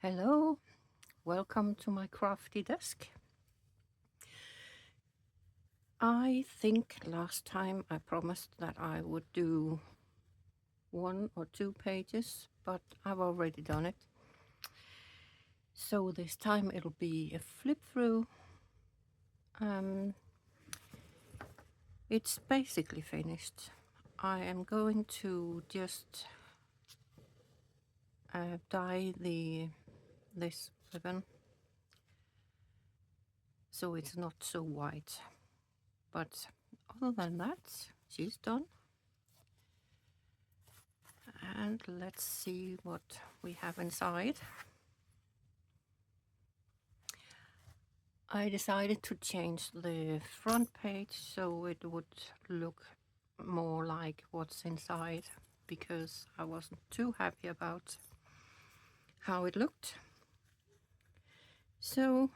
Hello, welcome to my crafty desk. I think last time I promised that I would do 1 or 2 pages, but I've already done it. So this time it'll be a flip through. It's basically finished. I am going to just dye this ribbon so it's not so white. But other than that, she's done. And let's see what we have inside. I decided to change the front page so it would look more like what's inside, because I wasn't too happy about how it looked. So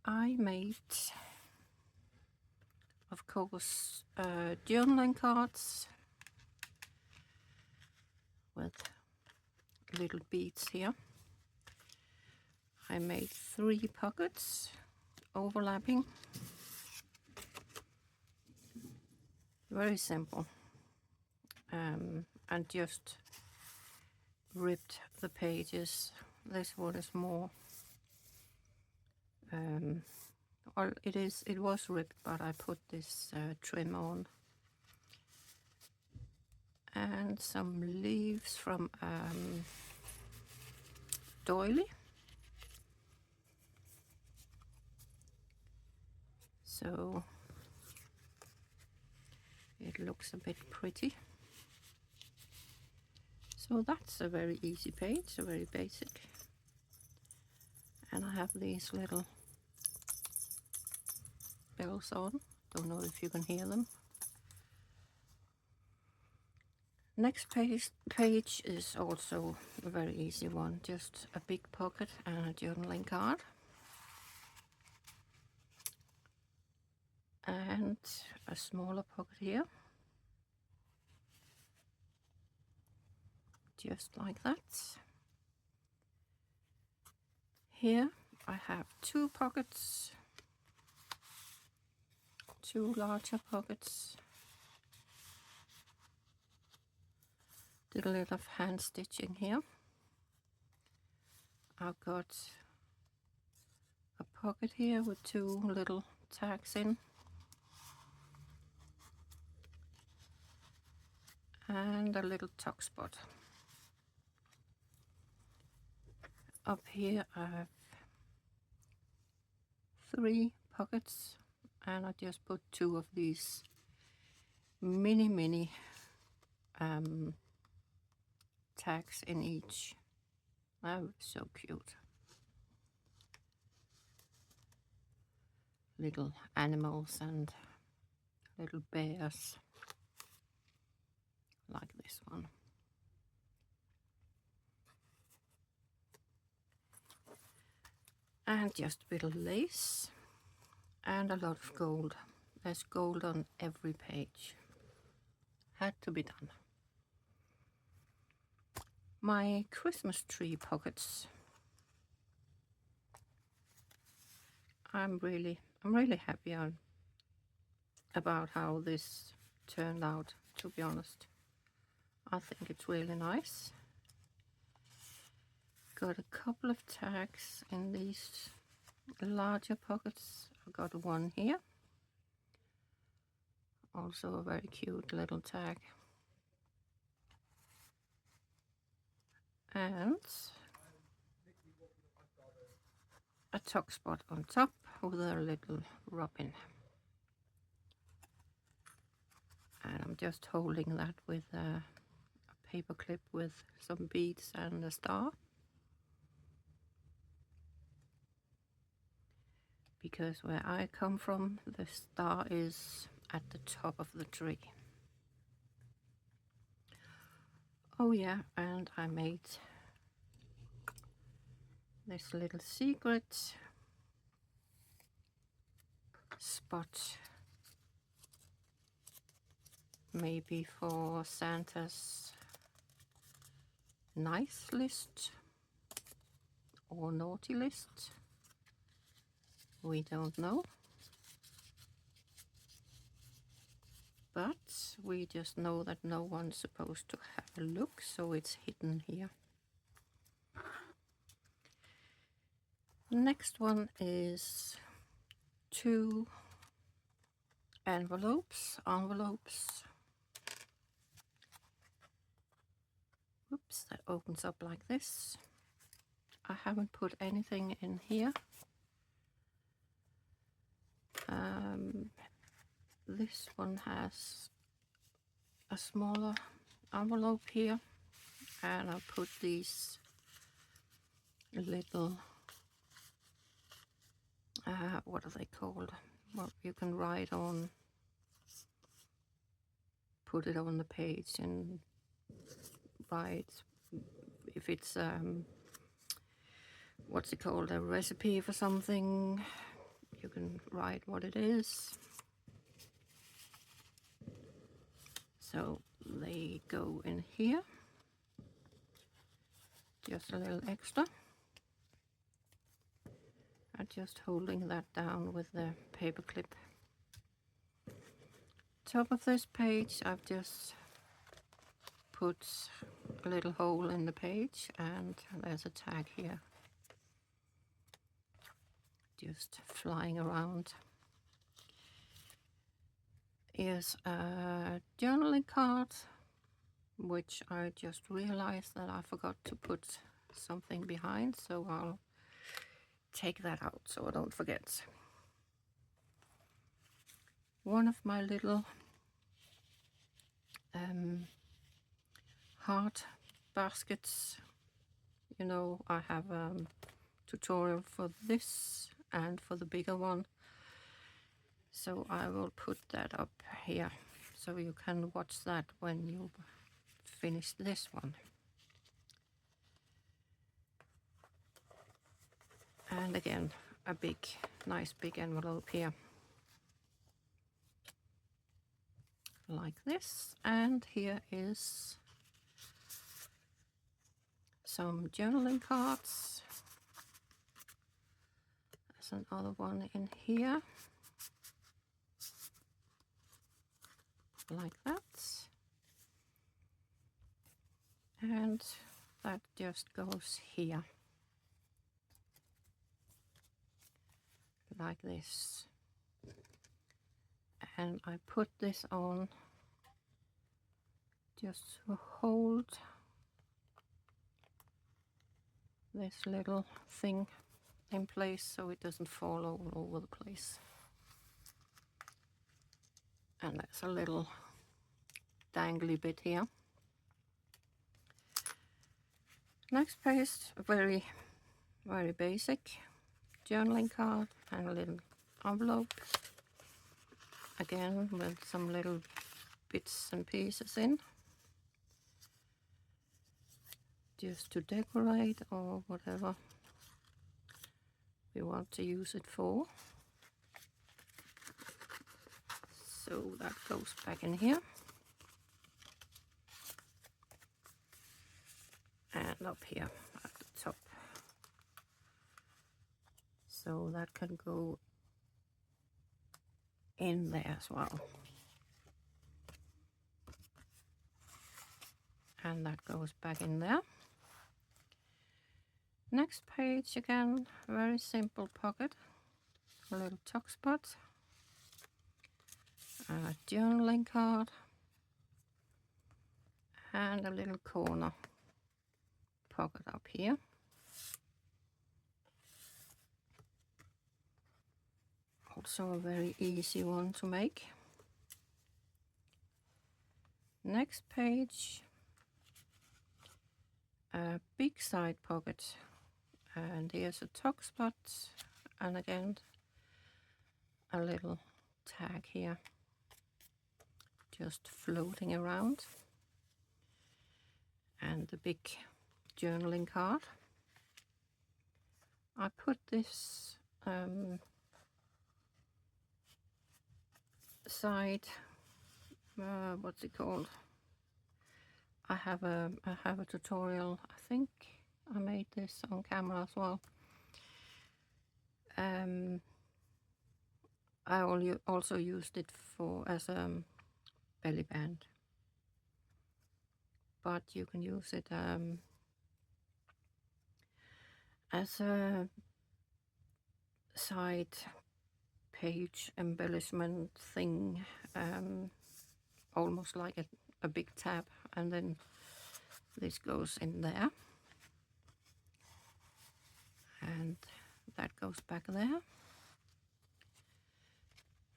I made, of course, journaling cards with little beads here. I made 3 pockets overlapping. Very simple. And just ripped the pages. This one is more well, it was ripped, but I put this trim on, and some leaves from doily. So it looks a bit pretty. So that's a very easy page, a very basic. And I have these little bells on. Don't know if you can hear them. Next page is also a very easy one, just a big pocket and a journaling card. And a smaller pocket here. Just like that. Here I have 2 pockets, 2 larger pockets. Did a little of hand stitching here. I've got a pocket here with 2 little tags in. And a little tuck spot. Up here I have 3 pockets, and I just put 2 of these mini tags in each. Oh, so cute. Little animals and little bears, like this one. And just a bit of lace and a lot of gold. There's gold on every page. Had to be done. My Christmas tree pockets. I'm really happy about how this turned out, to be honest. I think it's really nice. Got a couple of tags in these larger pockets. I got one here. Also a very cute little tag. And a tuck spot on top with a little robin. And I'm just holding that with a paper clip with some beads and a star. Because where I come from, the star is at the top of the tree. Oh yeah, and I made this little secret spot, maybe for Santa's nice list. or naughty list. We don't know. But we just know that no one's supposed to have a look, so it's hidden here. Next one is 2 envelopes. Oops, that opens up like this. I haven't put anything in here. This one has a smaller envelope here, and I put these little what are they called? Well, you can write on, put it on the page and write if it's what's it called, a recipe for something. You can write what it is. So they go in here. Just a little extra. I'm just holding that down with the paper clip. Top of this page, I've just put a little hole in the page, and there's a tag here, just flying around. Here's a journaling card, which I just realized that I forgot to put something behind, so I'll take that out so I don't forget. One of my little heart baskets, you know, I have a tutorial for this and for the bigger one, so I will put that up here so you can watch that when you finish this one. And again, a nice big envelope here, like this. And here is some journaling cards. There's another one in here, like that. And that just goes here, like this. And I put this on just to hold this little thing in place so it doesn't fall all over the place. And that's a little dangly bit here. Next page, very basic journaling card and a little envelope, again with some little bits and pieces in, just to decorate or whatever we want to use it for. So that goes back in here. And up here at the top. So that can go in there as well. And that goes back in there. Next page, again, very simple pocket, a little tuck spot, a journaling card, and a little corner pocket up here. Also a very easy one to make. Next page, a big side pocket, and here's a tuck spot, and again a little tag here, just floating around, and the big journaling card. I put this side, what's it called? I have a tutorial, I think I made this on camera as well. I also used it as a belly band, but you can use it as a side page embellishment thing, almost like a big tab, and then this goes in there, and that goes back there.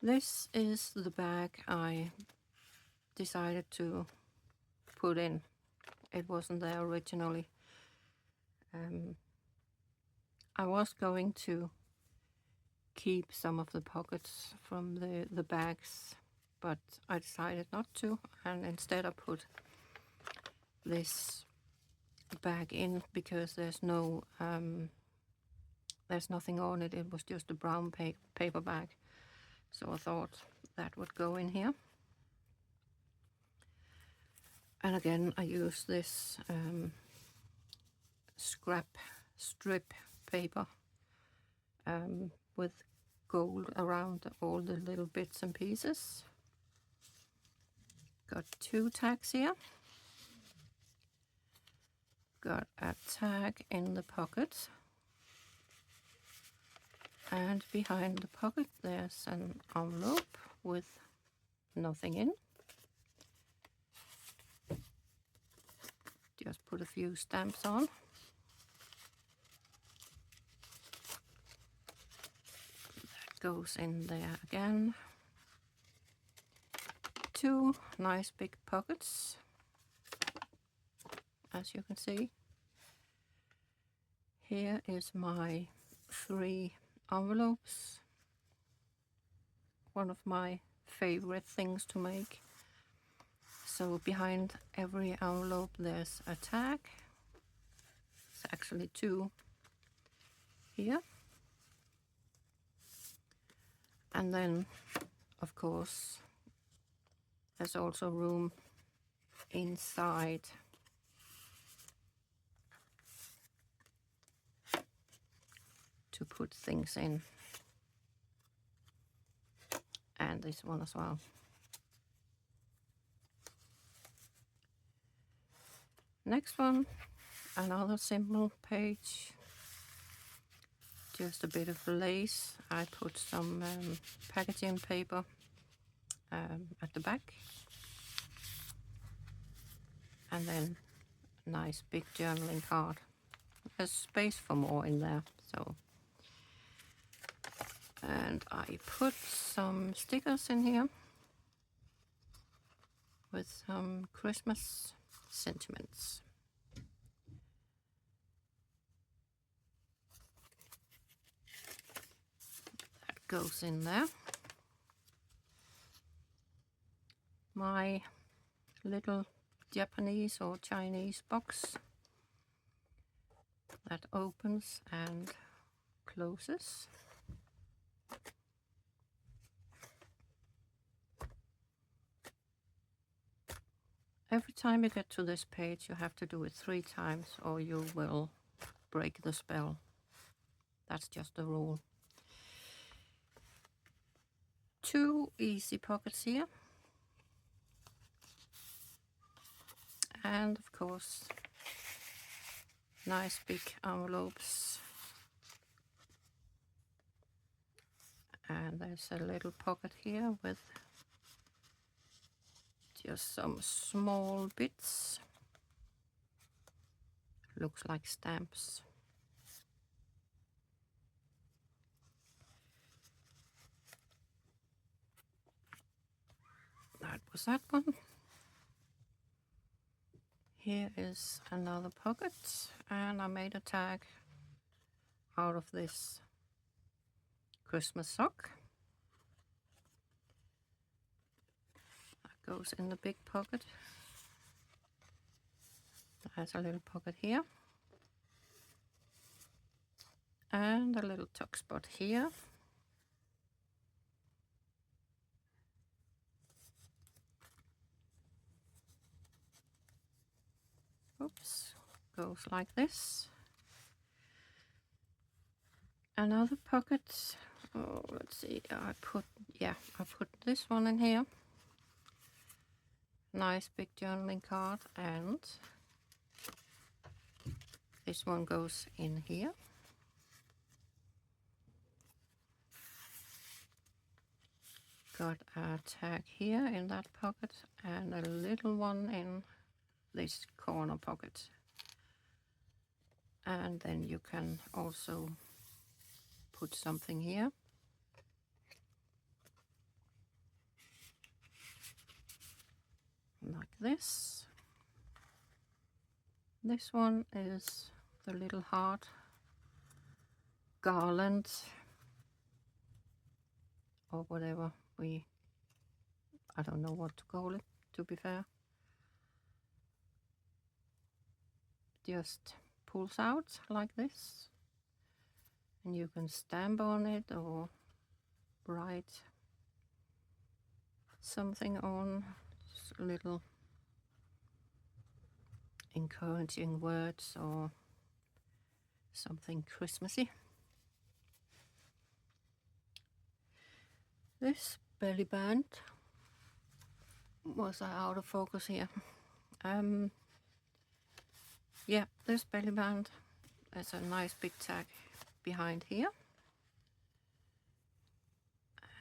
This is the bag I decided to put in. It wasn't there originally. I was going to keep some of the pockets from the bags, but I decided not to, and instead I put this bag in because there's nothing on it. It was just a brown paper bag, so I thought that would go in here. And again, I use this scrap strip paper with gold around all the little bits and pieces. Got 2 tags here. Got a tag in the pocket, and behind the pocket there's an envelope with nothing in. Just put a few stamps on. That goes in there again. 2 nice big pockets, as you can see. Here is my 3 envelopes. One of my favorite things to make. So behind every envelope there's a tag. It's actually 2 here. And then, of course, there's also room inside to put things in. And this one as well. Next one, another simple page. Just a bit of lace. I put some packaging paper at the back. And then a nice big journaling card. There's space for more in there, so. And I put some stickers in here with some Christmas sentiments. That goes in there. My little Japanese or Chinese box that opens and closes. Every time you get to this page, you have to do it 3 times or you will break the spell. That's just the rule. 2 easy pockets here. And of course, nice big envelopes. And there's a little pocket here with just some small bits. Looks like stamps. That was that one. Here is another pocket, and I made a tag out of this Christmas sock. That goes in the big pocket. There's a little pocket here. And a little tuck spot here. Oops, goes like this. Another pocket. Oh, let's see. I put this one in here. Nice big journaling card, and this one goes in here. Got a tag here in that pocket and a little one in this corner pocket. And then you can also put something here. Like this. This one is the little heart garland, or whatever I don't know what to call it, to be fair. Just pulls out like this, and you can stamp on it or write something on, just little encouraging words or something Christmassy. This belly band was out of focus here. Yeah, this belly band has a nice big tag behind here,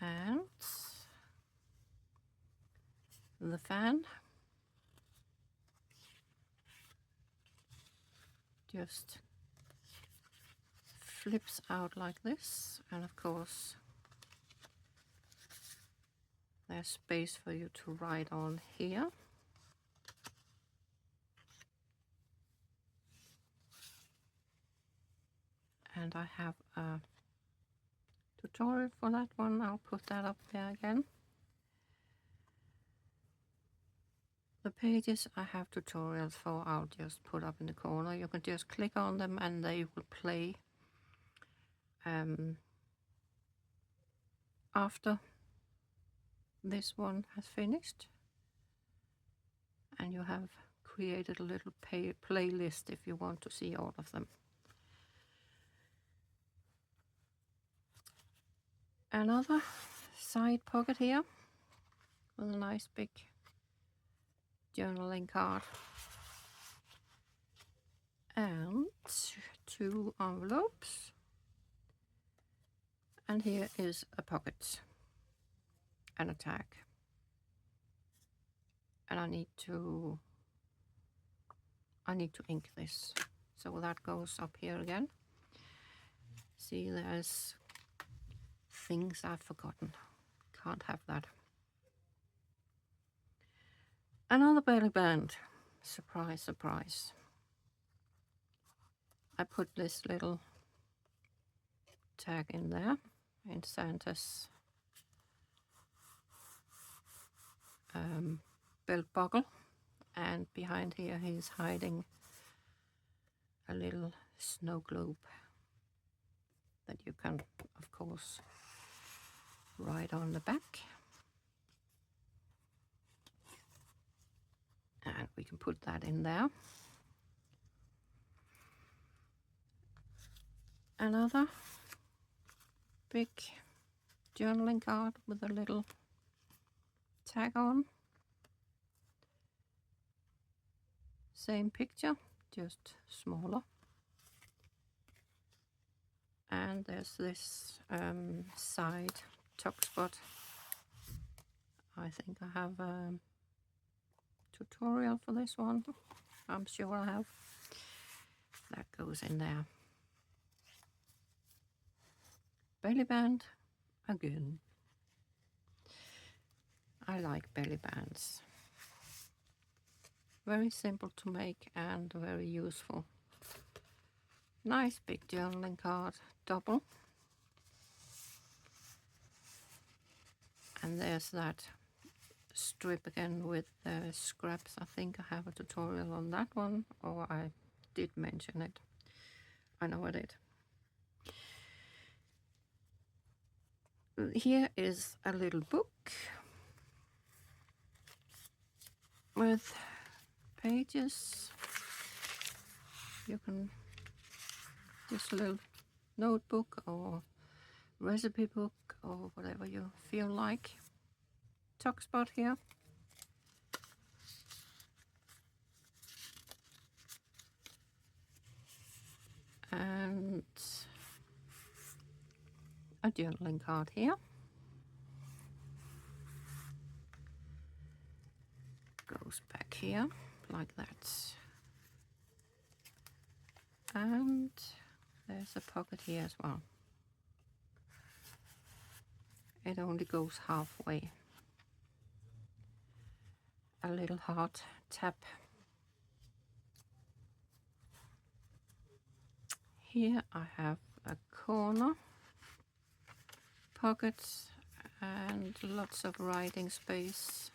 and the fan just flips out like this, and of course there's space for you to write on here. And I have a tutorial for that one. I'll put that up there again. The pages I have tutorials for, I'll just put up in the corner. You can just click on them and they will play after this one has finished. And you have created a little playlist if you want to see all of them. Another side pocket here with a nice big journaling card and 2 envelopes, and here is a pocket and a tag, and I need to ink this, so that goes up here again. See, there's things I've forgotten, can't have that. Another belly band, surprise, surprise. I put this little tag in there in Santa's belt buckle, and behind here he's hiding a little snow globe that you can of course write on the back, and we can put that in there. Another big journaling card with a little tag on. Same picture, just smaller. And there's this side tuck spot. I think I have a tutorial for this one. I'm sure I have. That goes in there. Belly band again. I like belly bands. Very simple to make and very useful. Nice big journaling card, double. And there's that strip again with the scraps. I think I have a tutorial on that one, or I did mention it. I know I did. Here is a little book with pages. You can just little notebook or recipe book or whatever you feel like. Tuck spot here. And a journaling card here. Goes back here like that. And there's a pocket here as well. It only goes halfway. A little heart tap. Here I have a corner pockets and lots of writing space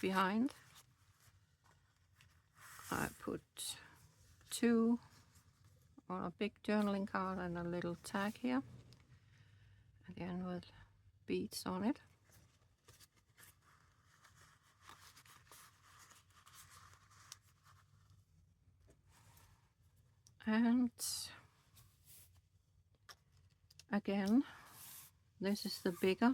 behind. I put two on a big journaling card and a little tag here, again with beads on it. And again, this is the bigger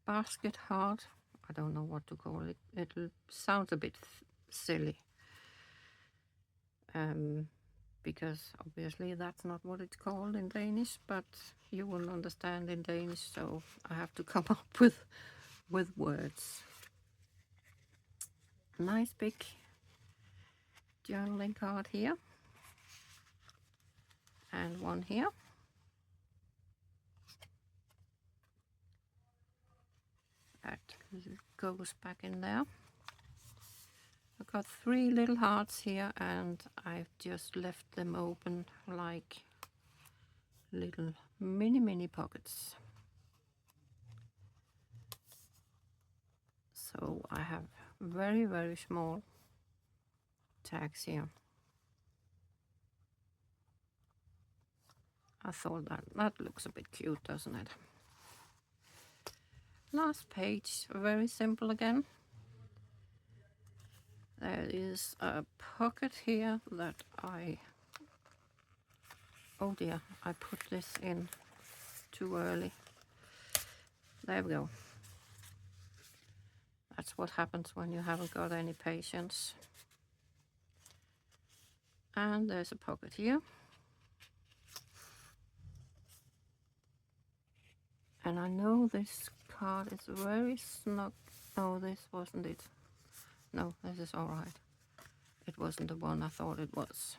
basket heart. I don't know what to call it. It sounds a bit silly. Because obviously that's not what it's called in Danish, but you will understand in Danish, so I have to come up with words. Nice big journaling card here, and one here. That goes back in there. I've got 3 little hearts here, and I've just left them open like little mini pockets. So I have very small tags here. I thought that looks a bit cute, doesn't it? Last page, very simple again. There is a pocket here that oh dear, I put this in too early. There we go. That's what happens when you haven't got any patience. And there's a pocket here. And I know this card is very snug. Oh, this wasn't it. No, this is all right. It wasn't the one I thought it was.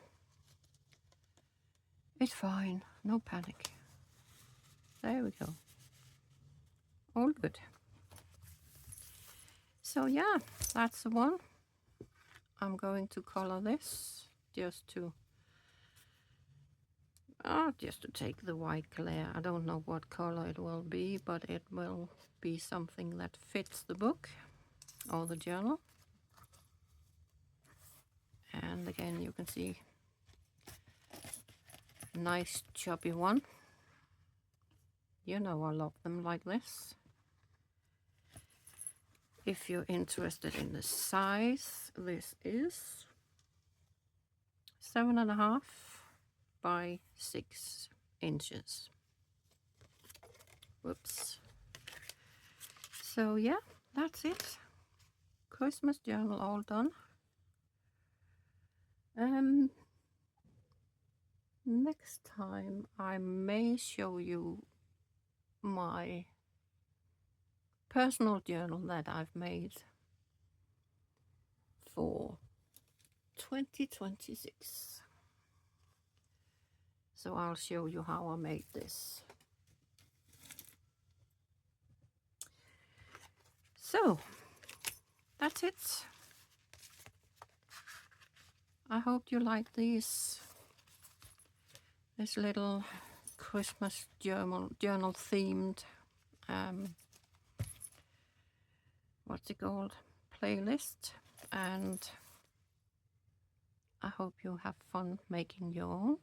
It's fine, no panic. There we go. All good. So yeah, that's the one. I'm going to color this just to take the white glare. I don't know what color it will be, but it will be something that fits the book or the journal. And again, you can see nice chubby one. You know I love them like this. If you're interested in the size, this is 7.5 by 6 inches. Whoops. So yeah, that's it. Christmas journal all done. Next time I may show you my personal journal that I've made for 2026. So I'll show you how I made this. So that's it. I hope you like this little Christmas journal themed what's it called, playlist, and I hope you have fun making your own.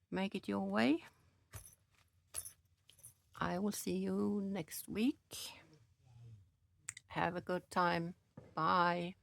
Make it your way. I will see you next week. Have a good time. Bye.